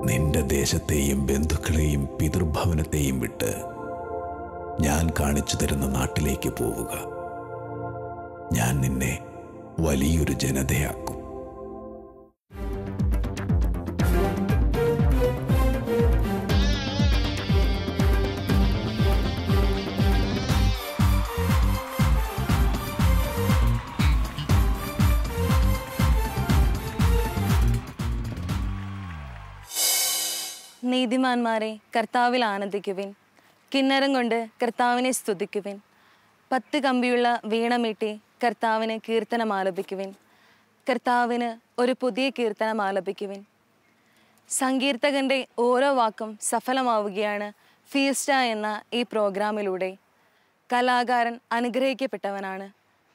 നിന്റെ ദേശത്തെയും ബന്ധുക്കളെയും പിതൃഭവനത്തെയും വിട്ട് ഞാൻ കാണിച്ചു തരുന്ന നാട്ടിലേക്ക് പോവുക. ഞാൻ നിന്നെ വലിയൊരു ജനതയാക്കും. നീതിമാന്മാരെ കർത്താവിൽ ആനന്ദിക്കുവിൻ, കിന്നരം കൊണ്ട് കർത്താവിനെ സ്തുതിക്കുവിൻ. 10 കമ്പിയുള്ള വീണമീട്ടി കർത്താവിന് കീർത്തനം ആലപിക്കുവിൻ. കർത്താവിന് ഒരു പുതിയ കീർത്തനം ആലപിക്കുവിൻ. സങ്കീർത്തകൻ്റെ ഓരോ വാക്കും സഫലമാവുകയാണ് ഫീസ്റ്റ എന്ന ഈ പ്രോഗ്രാമിലൂടെ. കലാകാരൻ അനുഗ്രഹിക്കപ്പെട്ടവനാണ്.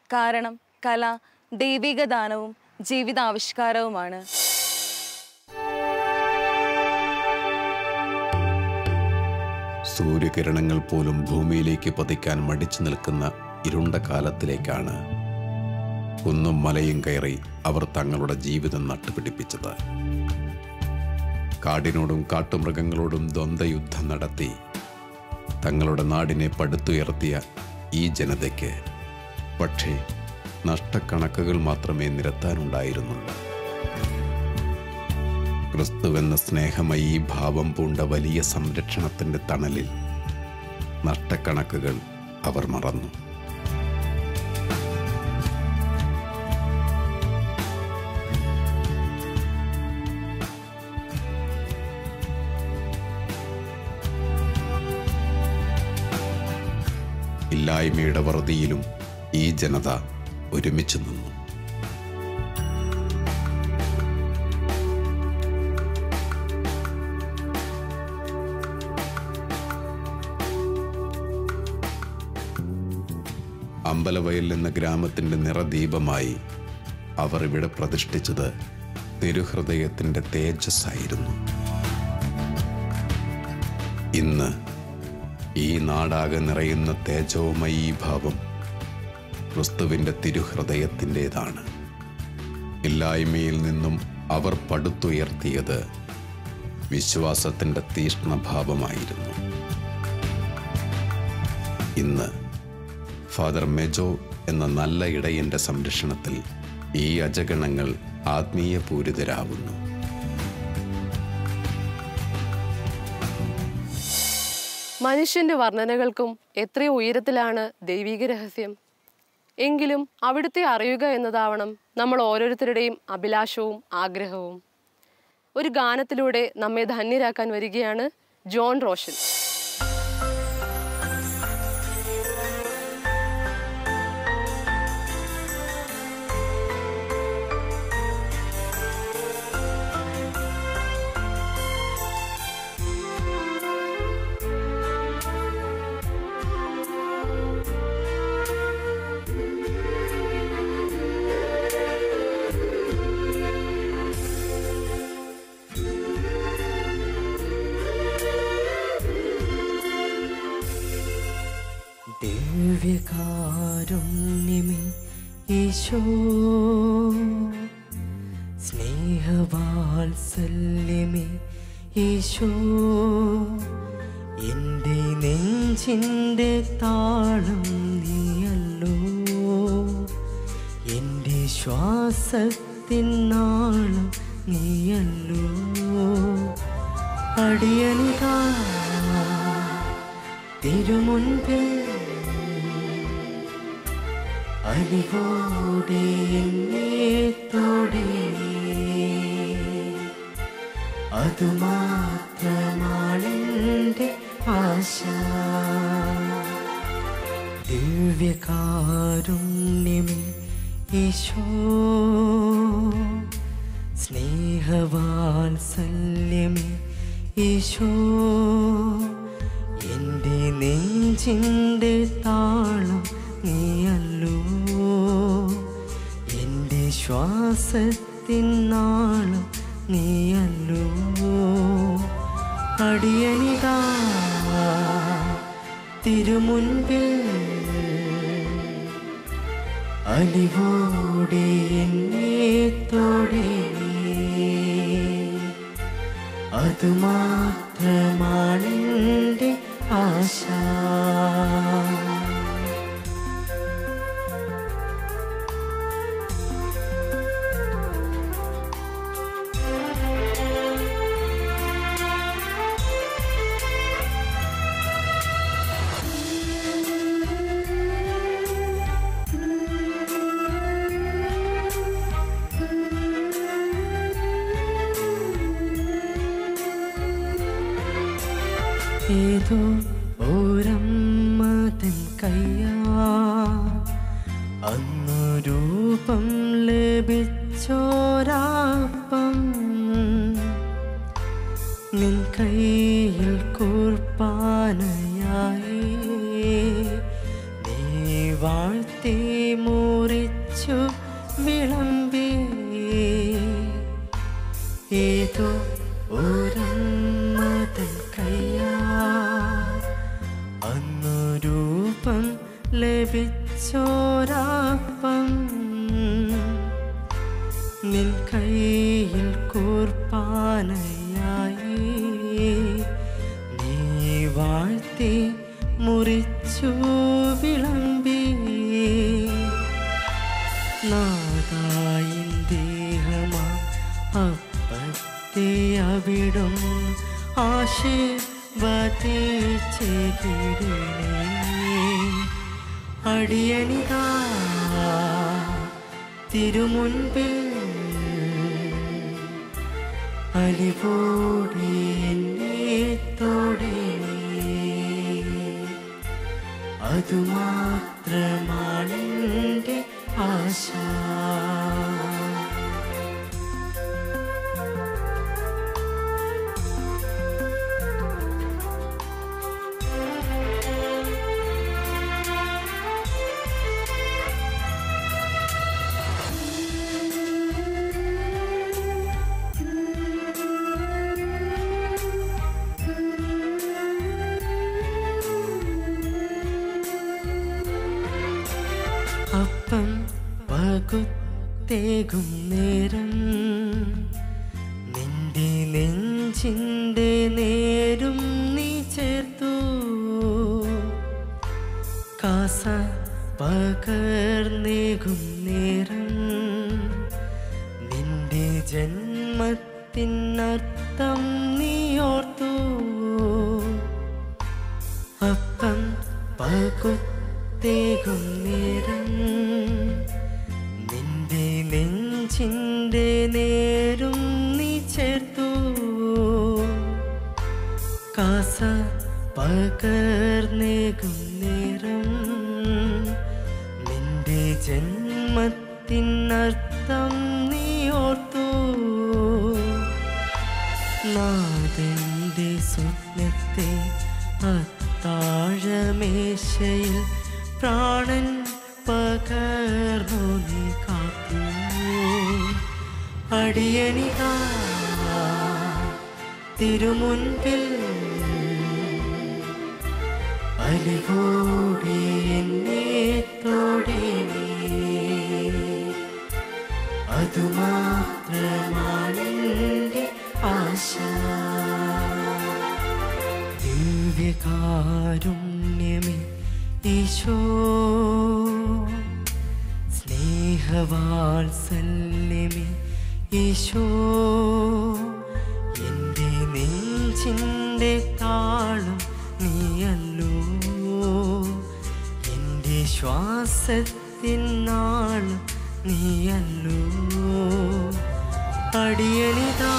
കാരണം കല ദൈവിക ദാനവും ജീവിതാവിഷ്കാരവുമാണ്. സൂര്യകിരണങ്ങൾ പോലും ഭൂമിയിലേക്ക് പതിക്കാൻ മടിച്ചു നിൽക്കുന്ന ഇരുണ്ട കാലത്തിലേക്കാണ് കുന്നും മലയും കയറി അവർ തങ്ങളുടെ ജീവിതം നട്ടുപിടിപ്പിച്ചത്. കാടിനോടും കാട്ടുമൃഗങ്ങളോടും ദ്വന്ദ്വയുദ്ധം നടത്തി തങ്ങളുടെ നാടിനെ പടുത്തുയർത്തിയ ഈ ജനതയ്ക്ക് പക്ഷേ നഷ്ടക്കണക്കുകൾ മാത്രമേ നിരത്താനുണ്ടായിരുന്നുള്ളൂ. ക്രിസ്തുവെന്ന സ്നേഹമയീ ഭാവം പൂണ്ട വലിയ സംരക്ഷണത്തിൻ്റെ തണലിൽ നഷ്ടക്കണക്കുകൾ അവർ മറന്നു. ഇല്ലായ്മയുടെ വറുതിയിലും ഈ ജനത ഒരുമിച്ച് നിന്നു. അമ്പലവയൽ എന്ന ഗ്രാമത്തിൻ്റെ നിറദീപമായി അവർ ഇവിടെ പ്രതിഷ്ഠിച്ചത് തിരുഹൃദയത്തിൻ്റെ തേജസ്സായിരുന്നു. ഇന്ന് ഈ നാടാകെ നിറയുന്ന തേജോമയീ ഭാവം ക്രിസ്തുവിൻ്റെ തിരുഹൃദയത്തിൻ്റേതാണ്. ഇല്ലായ്മയിൽ നിന്നും അവർ പടുത്തുയർത്തിയത് വിശ്വാസത്തിൻ്റെ തീഷ്ണഭാവമായിരുന്നു. ഇന്ന് ഫാദർ മെജോ എന്ന നല്ല ഇടയൻ്റെ സംരക്ഷണത്തിൽ ഈ അജഗണങ്ങൾ ആത്മീയ പൂരിതരാവുന്നു. മനുഷ്യന്റെ വർണ്ണനകൾക്കും എത്രയോ ഉയരത്തിലാണ് ദൈവിക രഹസ്യം. എങ്കിലും അവിടുത്തെ അറിയുക എന്നതാവണം നമ്മൾ ഓരോരുത്തരുടെയും അഭിലാഷവും ആഗ്രഹവും. ഒരു ഗാനത്തിലൂടെ നമ്മെ ധന്യരാക്കാൻ വരികയാണ് ജോൺ റോഷൻ. ദിവ്യകാരുണ്യമേ ഈശോ, സ്നേഹവാത്സല്യമേ ഈശോ, എൻ്റെ നെഞ്ചിൻ്റെ താളം നീയല്ലോ, എൻ്റെ ശ്വാസത്തിൻ നാളം നീയല്ലോ. അടിയനിതാ തിരുമുൻപിൽ അലിവോടെ എന്നെ തൊടേ, അതുമാത്രമാണെൻ്റെ ആശ. ദിവ്യകാരുണ്യമേ ഈശോ, സ്നേഹവാത്സല്യമേ ഈശോ, എൻ്റെ നെഞ്ചിൻ്റെ താളം നീയല്ലോ, എൻ്റെ ശ്വാസത്തിൻ നാളം നീയല്ലോ. അടിയനിതാ തിരുമുൻപിൽ അലിവോടെ എന്നെ തൊടേ, അതുമാത്രമാണെൻ്റെ ആശ. ഏതോ ഓരമ്മതൻ കയ്യാ അന്നു രൂപം ലഭിച്ചോരാപ്പം നിൻ കയ്യിൽ കൂർപ്പാനയായി നീ വാഴ്ത്തി മുറിച്ചു വിളമ്പി. ഏതോ ഓരമ്മതൻ കയ്യാ അന്നു രൂപം ലഭിച്ചോരാപ്പം നിൻ കയ്യിൽ കൂർപ്പാനയായി നീ വാഴ്ത്തി മുറിച്ചു വിളമ്പി. നാദായിൻ ദേഹമാ അപ്പത്തെ അവിടും ആശീർവദിച്ചിടണേ. അടിയണിതാ തിരുമുൻപിൽ അലിവോടെ എന്നെ തൊടണേ. അതുമാത്രമാണെൻ്റെ ആശ. അപ്പം പകുത്തേകും നേരം നിന്റെ നെഞ്ചിൻ്റെ നേരും നീ ചേർത്തു. കാസ പകർന്നേകും നേരം നിന്റെ ജന്മത്തിനർത്ഥം നീ ഓർത്തു. അപ്പം പകുത്തേകും നേരം നിന്റെ നെഞ്ചിൻ്റെ നേരും നീ ചേർത്തു. കാസ പകർന്നേകും നേരം നിന്റെ ജന്മത്തിനർത്ഥം നീ ഓർത്തു. നാഥന്റെ സ്വപ്നത്തെ അത്താഴമേശയിൽ പ്രാണൻ പകർന്നു നീ കാത്തു. അടിയണിതാ തിരുമുൻപിൽ അലിവോടെ എന്നെ തൊടണേ. അതുമാത്രമാണെൻ്റെ ആശ. ദിവ്യകാരുണ്യമേ ഈശോ, സ്നേഹവാത്സല്യമേ ഈശോ, എൻ്റെ നെഞ്ചിൻ്റെ താളം നീയല്ലോ, എൻ്റെ ശ്വാസത്തിനാളം നീയല്ലോ. അടിയണിതാ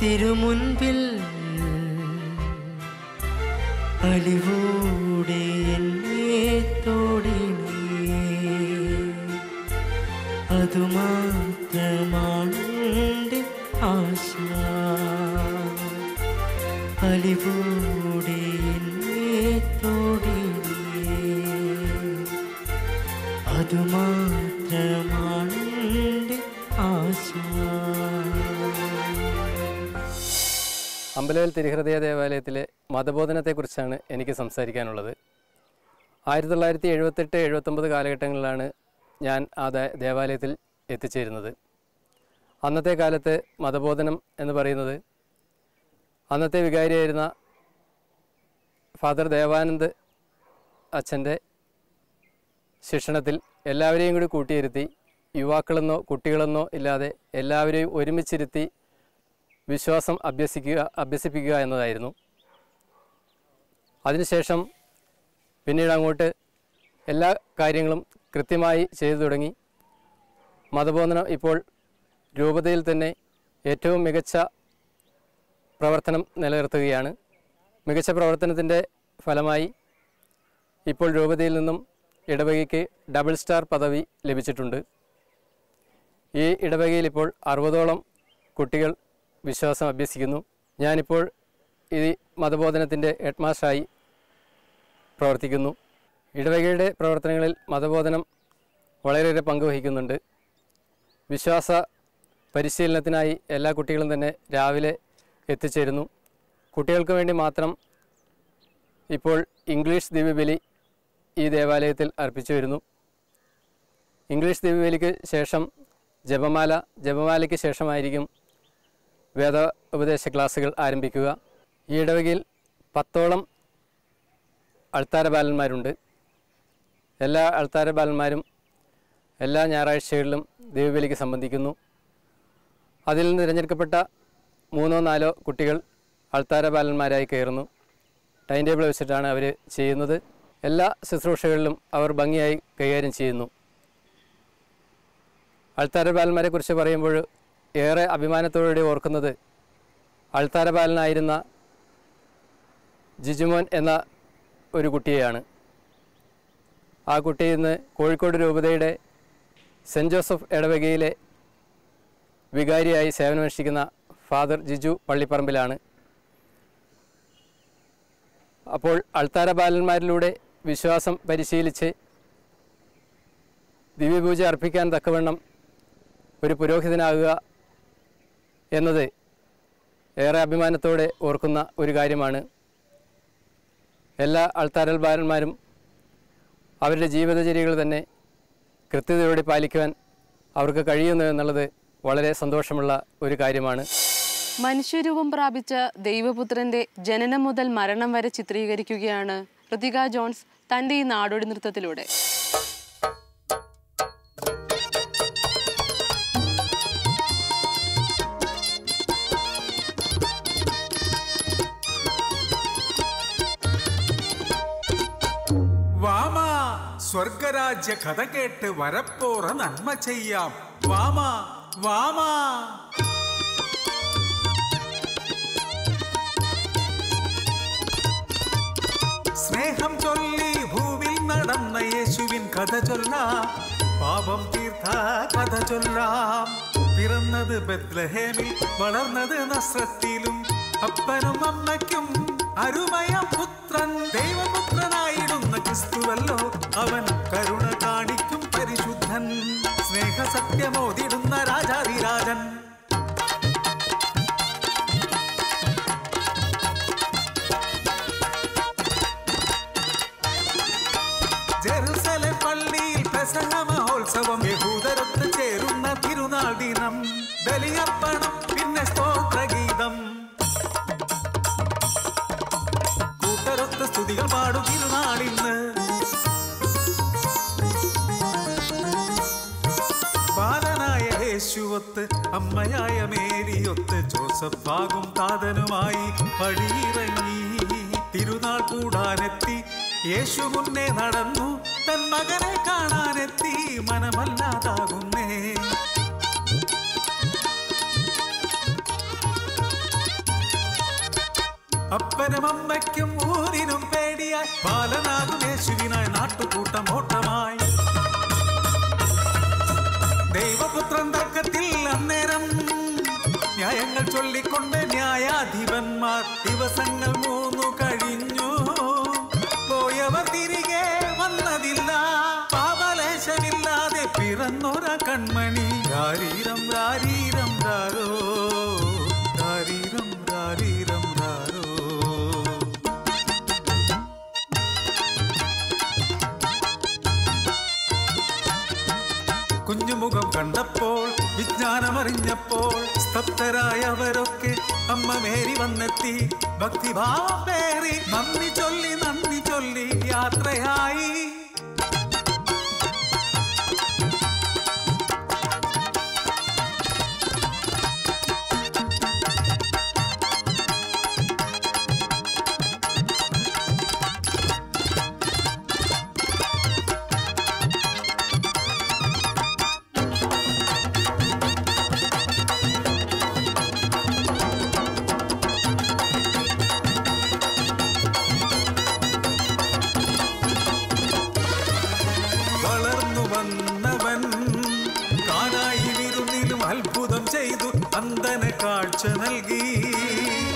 തിരുമുൻപിൽ അലിവോടെ എന്നെ തൊടണേ. അതുമാത്രമാണെൻ്റെ ആശ. അലിവോടെ എന്നെ തൊടണേ. അതുമാത്രമാണെൻ്റെ ആശ. അമ്പലവയൽ തിരുഹൃദയ ദേവാലയത്തിലെ മതബോധനത്തെക്കുറിച്ചാണ് എനിക്ക് സംസാരിക്കാനുള്ളത്. 1978-79 കാലഘട്ടങ്ങളിലാണ് ഞാൻ ആ ദേവാലയത്തിൽ എത്തിച്ചേരുന്നത്. അന്നത്തെ കാലത്ത് മതബോധനം എന്ന് പറയുന്നത് അന്നത്തെ വികാരിയായിരുന്ന ഫാദർ ദേവാനന്ദ് അച്ഛൻ്റെ ശിക്ഷണത്തിൽ എല്ലാവരെയും കൂടി കൂട്ടിയിരുത്തി യുവാക്കളെന്നോ കുട്ടികളെന്നോ ഇല്ലാതെ എല്ലാവരെയും ഒരുമിച്ചിരുത്തി വിശ്വാസം അഭ്യസിപ്പിക്കുക എന്നതായിരുന്നു. അതിനുശേഷം പിന്നീട് അങ്ങോട്ട് എല്ലാ കാര്യങ്ങളും കൃത്യമായി ചെയ്തു തുടങ്ങി. മതബോധനം ഇപ്പോൾ രൂപതയിൽ തന്നെ ഏറ്റവും മികച്ച പ്രവർത്തനം നിലനിർത്തുകയാണ്. മികച്ച പ്രവർത്തനത്തിൻ്റെ ഫലമായി ഇപ്പോൾ രൂപതയിൽ നിന്നും ഇടവകയ്ക്ക് ഡബിൾ സ്റ്റാർ പദവി ലഭിച്ചിട്ടുണ്ട്. ഈ ഇടവകയിൽ ഇപ്പോൾ 60ഓളം കുട്ടികൾ വിശ്വാസം അഭ്യസിക്കുന്നു. ഞാനിപ്പോൾ ഈ മതബോധനത്തിൻ്റെ ഹെഡ് മാസ്റ്ററായി പ്രവർത്തിക്കുന്നു. ഇടവകയുടെ പ്രവർത്തനങ്ങളിൽ മതബോധനം വളരെയേറെ പങ്കുവഹിക്കുന്നുണ്ട്. വിശ്വാസ പരിശീലനത്തിനായി എല്ലാ കുട്ടികളും തന്നെ രാവിലെ എത്തിച്ചേരുന്നു. കുട്ടികൾക്ക് വേണ്ടി മാത്രം ഇപ്പോൾ ഇംഗ്ലീഷ് ദിവ്യബലി ഈ ദേവാലയത്തിൽ അർപ്പിച്ചു വരുന്നു. ഇംഗ്ലീഷ് ദിവ്യബലിക്ക് ശേഷം ജപമാലയ്ക്ക് ശേഷമായിരിക്കും വേദ ഉപദേശ ക്ലാസ്സുകൾ ആരംഭിക്കുക. ഈ ഇടവകയിൽ 10ഓളം അൾത്താര ബാലന്മാരുണ്ട്. എല്ലാ അൾത്താര ബാലന്മാരും എല്ലാ ഞായറാഴ്ചകളിലും ദിവ്യബലിക്ക് സംബന്ധിക്കുന്നു. അതിൽ നിന്ന് തിരഞ്ഞെടുക്കപ്പെട്ട 3-4 കുട്ടികൾ അൾത്താര ബാലന്മാരായി കയറുന്നു. ടൈം ടേബിൾ വെച്ചിട്ടാണ് അവർ ചെയ്യുന്നത്. എല്ലാ ശുശ്രൂഷകളിലും അവർ ഭംഗിയായി കൈകാര്യം ചെയ്യുന്നു. അൾത്താര ബാലന്മാരെക്കുറിച്ച് പറയുമ്പോൾ ഏറെ അഭിമാനത്തോടെ ഓർക്കുന്നത് അൾത്താര ബാലനായിരുന്ന ജിജുമോൻ എന്ന ഒരു കുട്ടിയെയാണ്. ആ കുട്ടി ഇന്ന് കോഴിക്കോട് രൂപതയുടെ സെൻറ്റ് ജോസഫ് ഇടവകയിലെ വികാരിയായി സേവനമനുഷ്ഠിക്കുന്ന ഫാദർ ജിജു പള്ളിപ്പറമ്പിലാണ്. അപ്പോൾ അൾത്താര ബാലന്മാരിലൂടെ വിശ്വാസം പരിശീലിച്ച് ദിവ്യപൂജ അർപ്പിക്കാൻ തക്കവണ്ണം ഒരു പുരോഹിതനാകുക എന്നത് ഏറെ അഭിമാനത്തോടെ ഓർക്കുന്ന ഒരു കാര്യമാണ്. എല്ലാ അൾത്താര ബാലന്മാരും അവരുടെ ജീവിതചര്യകൾ തന്നെ കൃത്യതയോടെ പാലിക്കുവാൻ അവർക്ക് കഴിയുന്നു എന്നുള്ളത് വളരെ സന്തോഷമുള്ള ഒരു കാര്യമാണ്. മനുഷ്യരൂപം പ്രാപിച്ച ദൈവപുത്രന്റെ ജനനം മുതൽ മരണം വരെ ചിത്രീകരിക്കുകയാണ് ഋതിക ജോൺസ് തൻ്റെ ഈ നാടോടി നൃത്തത്തിലൂടെ. വാമാ സ്വർഗരാജ്യ കഥ കേട്ട് വരപ്പോറ നന്മ ചെയ്യാം. വാമാ വാമാ സ്നേഹം ചൊല്ലി ഭൂവിൽ നടന്ന യേശുവിൻ കഥ ചൊല്ലാം. പാപം തീർത്ത കഥ ചൊല്ലാം. പിറന്നത് ബത്ലഹേമിൽ, വളർന്നത് നസ്രത്തിലും. അപ്പനും അമ്മയ്ക്കും അരുമയ പുത്രൻ, ദൈവപുത്രനായിടുന്ന ക്രിസ്തുവല്ലോ അവൻ. കരുണ കാണിക്കും പരിശുദ്ധൻ, സ്നേഹ സത്യമോതിടുന്ന രാജാതിരാജൻ. ജെറുസലേം പള്ളിയിൽ പെസഹ മഹോത്സവം, യഹൂദരൊത്ത് ചേരുന്ന തിരുനാൾ ദിനം. ബലിയർപ്പണം പിന്നെ സ്തോത്രഗീതം, കൂട്ടരൊത്ത് സ്തുതികൾ പാടും തിരുനാളിന്ന്. ബാലനായ യേശുവൊത്ത് അമ്മയായ മേരിയൊത്ത് ജോസഫാകും താതനുമായി പടിയിറങ്ങി തിരുനാൾ കൂടാനെത്തി. യേശു മുന്നേ നടന്നു തൻ മകനെ കാണാനെത്തി. മനമല്ലാതാകുന്നേ അപ്പനും അമ്മയ്ക്കും ഊരിനും പേടിയായി ബാലനാകും യേശുവിനായി നാട്ടുകൂട്ടം ഓട്ടമായി. ദൈവപുത്രൻ തർക്കത്തിൽ അന്നേരം ന്യായങ്ങൾ ചൊല്ലിക്കൊണ്ട് ന്യായാധിപന്മാർ. ദിവസങ്ങൾ 3 കഴിഞ്ഞു, പോയവർ തിരികെ വന്നതില്ല. പാപലേശമില്ലാതെ പിറന്നൊര കൺമണി. രാരീരം രാരീരം രാരോ, രാരീരം രാരീരം രാരോ. കുഞ്ഞുമുഖം കണ്ടപ്പോൾ വിജ്ഞാനമറിഞ്ഞപ്പോൾ സ്തബ്ധരായവരൊക്കെ അമ്മ മേരി വന്നെത്തി. ഭക്തിഭാവം പേറി നന്ദി ചൊല്ലി യാത്രയായി. കാഴ്ച നൽകി.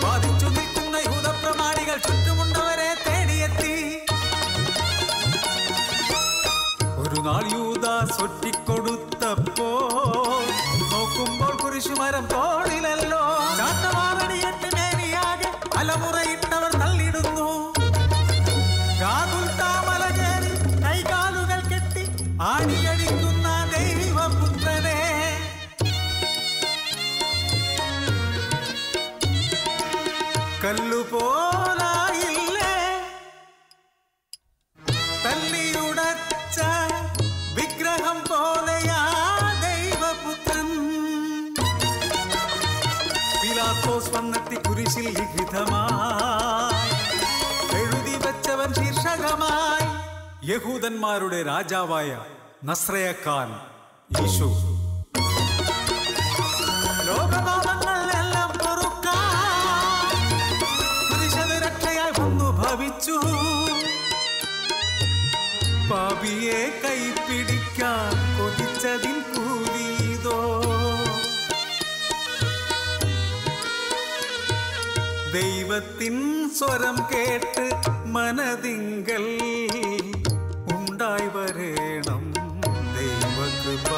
വാദിച്ചു നിൽക്കുന്ന യൂദപ്രമാണികൾ ചുറ്റുമുണ്ടവരെ തേടിയെത്തി. ഒരു നാൾ യൂദാസ് ഒറ്റിക്കൊടുത്തപ്പോൾ നോക്കുമ്പോൾ കുരിശുമരം തോളിലല്ലോ. ചാട്ടവാറടിയേറ്റ് മേനിയാകെ അലമുറയിട്ടവർ തള്ളിടുന്നു. ഗാഗുൽത്താമല കയറി കൈകാലുകൾ കെട്ടി ആണിയടിക്കുന്ന ദൈവപുത്രനെ. കല്ലുപോലായില്ലേ തല്ലിയുടച്ച വിഗ്രഹം പോലെയാ ദൈവപുത്രൻ. പിലാത്തോസ് വന്നെത്തി കുരിശിൽ ലിഖിതമായി എഴുതി വച്ചവൻ ശീർഷകമായി യഹൂദന്മാരുടെ രാജാവായ നസ്രയക്കാരൻ യേശു. ലോകപാപങ്ങളെല്ലാം പൊറുക്കാൻ രക്ഷയായി വന്നു ഭവിച്ചു. പാപിയെ കൈപ്പിടിക്കാൻ കൊതിച്ചതിൻ കൂലീതോ. ദൈവത്തിൻ സ്വരം കേട്ട് മനതിങ്കൽ ഉണ്ടായി വരേണം ദൈവകൃപ.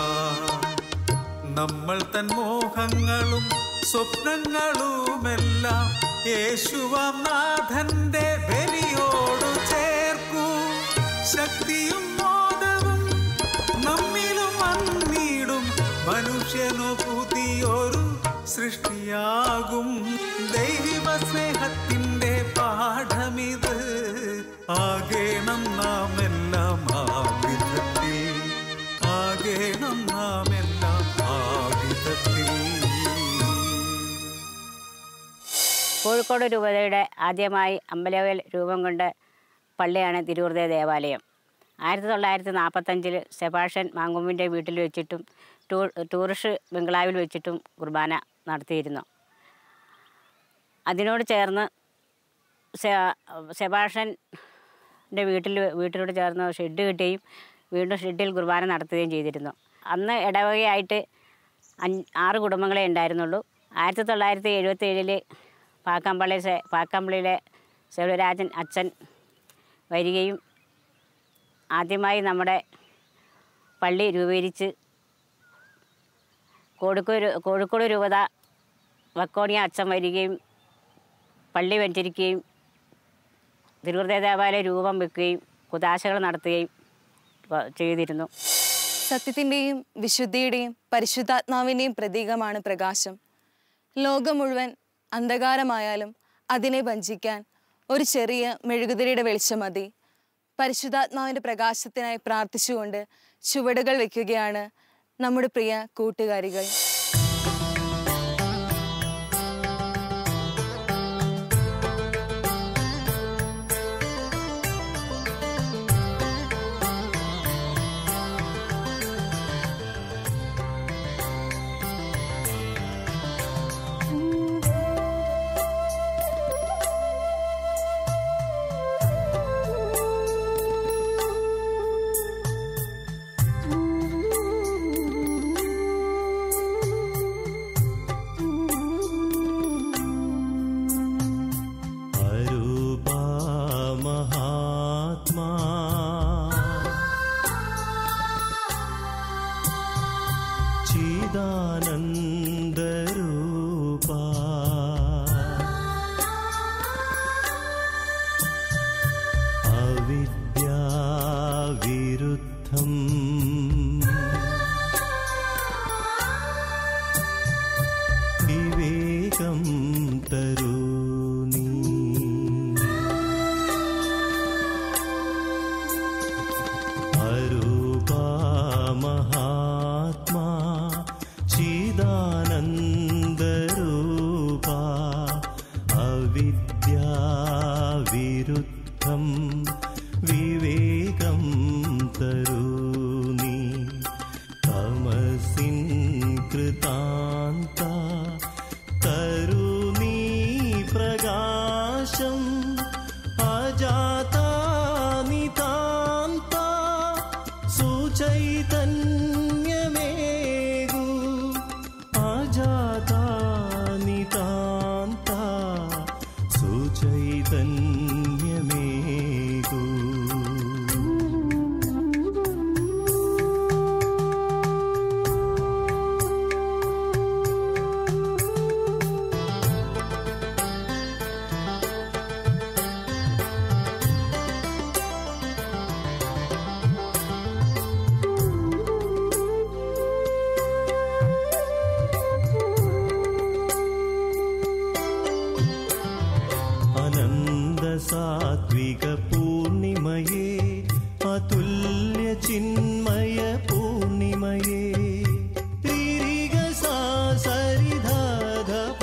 നമ്മൾ തൻ മോഹങ്ങളും സ്വപ്നങ്ങളുമെല്ലാം യേശുവാം നാഥന്റെ ബലിയോടു ചേർക്കൂ. ശക്തിയും മോദവും നമ്മിലും വന്നിടും. മനുഷ്യനു പുതിയൊരു സൃഷ്ടിയാകും. ദൈവ സ്നേഹത്തിന്റെ പാഠമിത്. ആകേണം നാം എല്ലാം ആ വിധത്തിൽ. ആകേണം നാം എല്ലാം ആ വിധത്തിൽ. കോഴിക്കോട് രൂപതയുടെ ആദ്യമായി അമ്പലവയൽ രൂപം കൊണ്ട പള്ളിയാണ് തിരുഹൃദയ ദേവാലയം. 1945 സെബാസ്റ്റ്യൻ മാങ്കൊമ്പിൻ്റെ വീട്ടിൽ വെച്ചിട്ടും ടൂറിസ്റ്റ് ബംഗ്ലാവിൽ വെച്ചിട്ടും കുർബാന നടത്തിയിരുന്നു. അതിനോട് ചേർന്ന് സെബാസ്റ്റ്യൻ്റെ വീട്ടിലോട് ചേർന്ന് ഷെഡ് കിട്ടുകയും വീണ്ടും ഷെഡിൽ കുർബാന നടത്തുകയും ചെയ്തിരുന്നു. അന്ന് ഇടവകയായിട്ട് 6 കുടുംബങ്ങളെ ഉണ്ടായിരുന്നുള്ളൂ. 1977 പാക്കമ്പള്ളിയിലെ സെൽവരാജൻ അച്ഛൻ വരികയും ആദ്യമായി നമ്മുടെ പള്ളി രൂപീകരിച്ച് കോഴിക്കോട് രൂപത വക്കോണിയ അച്ഛൻ വരികയും പള്ളി വെഞ്ചരിക്കുകയും തിരുഹൃദയ ദേവാലയ രൂപം വെക്കുകയും കുദാശകൾ നടത്തുകയും ചെയ്തിരുന്നു. സത്യത്തിൻ്റെയും വിശുദ്ധിയുടെയും പരിശുദ്ധാത്മാവിൻ്റെയും പ്രതീകമാണ് പ്രകാശം. ലോകം മുഴുവൻ അന്ധകാരമായാലും അതിനെ ഭഞ്ജിക്കാൻ ഒരു ചെറിയ മെഴുകുതിരിയുടെ വെളിച്ചം മതി. പരിശുദ്ധാത്മാവിൻ്റെ പ്രകാശത്തിനായി പ്രാർത്ഥിച്ചുകൊണ്ട് ചുവടുകൾ വയ്ക്കുകയാണ് നമ്മുടെ പ്രിയ കൂട്ടുകാരികൾ. ചിദാനന്ദരൂപാ അവിദ്യാവിരുദ്ധം വിവേകം തരൂ നീ തമസിൻ കൃതാന്ത തരൂ നീ പ്രകാശം അജാതാ നിതാന്ത സുചൈതന്യമേകു അജാതാ നിതാന്ത സുചൈതന്യമേകു. സാത്വിക പൂർണിമയേ അതുല്യ ചിന്മയ പൂർണിമയേ ത്രിരിഗ സരിധധപ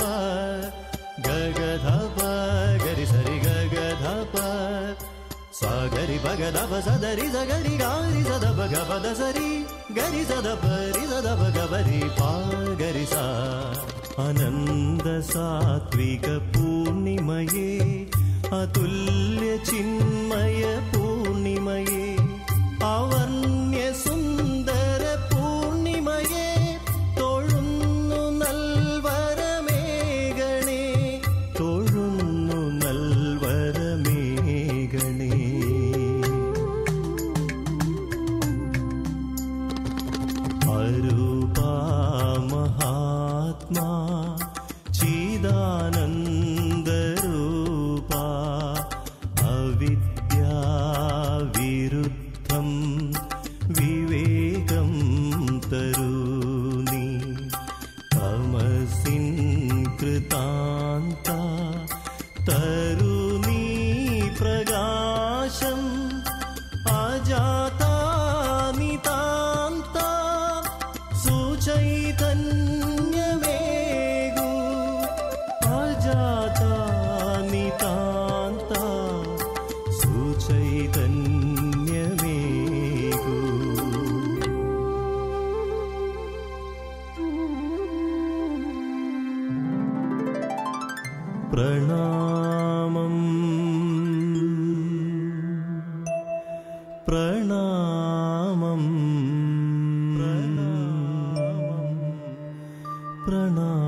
ഗഗധപ ഗരി സരി ഗഗധപ സാഗരി ഭഗധപ സദരി സഗരി ഗാരി സദപ ഗപദ സരി ഗരി സദപ രി സദപ ഗബരി പാഗരി സ. അനന്ത സാത്വിക പൂർണിമയേ അതുല്യ ചിന്മയ പൂർണിമയേ അവർണ്യ സുന്ദര പൂർണിമയേ തൊഴുന്നു നൽവരമേഗണേ തൊഴുന്നു നൽവരമേഗണേ. അരൂപാ മഹാത്മാ ചിദാനന്ദരൂപാ അവിദ്യാവിരുദ്ധം വിവേകം തരൂ നീ തമസിൻ കൃതാന്ത തരൂ നീ പ്രകാശം അജാതാ നിതാന്ത സുചൈതന്യമേകു അജാതാ നിതാന്ത സുചൈതന്യമേകു. പ്രണാമം പ്രണാമം പ്രണാമം പ്രണാമം.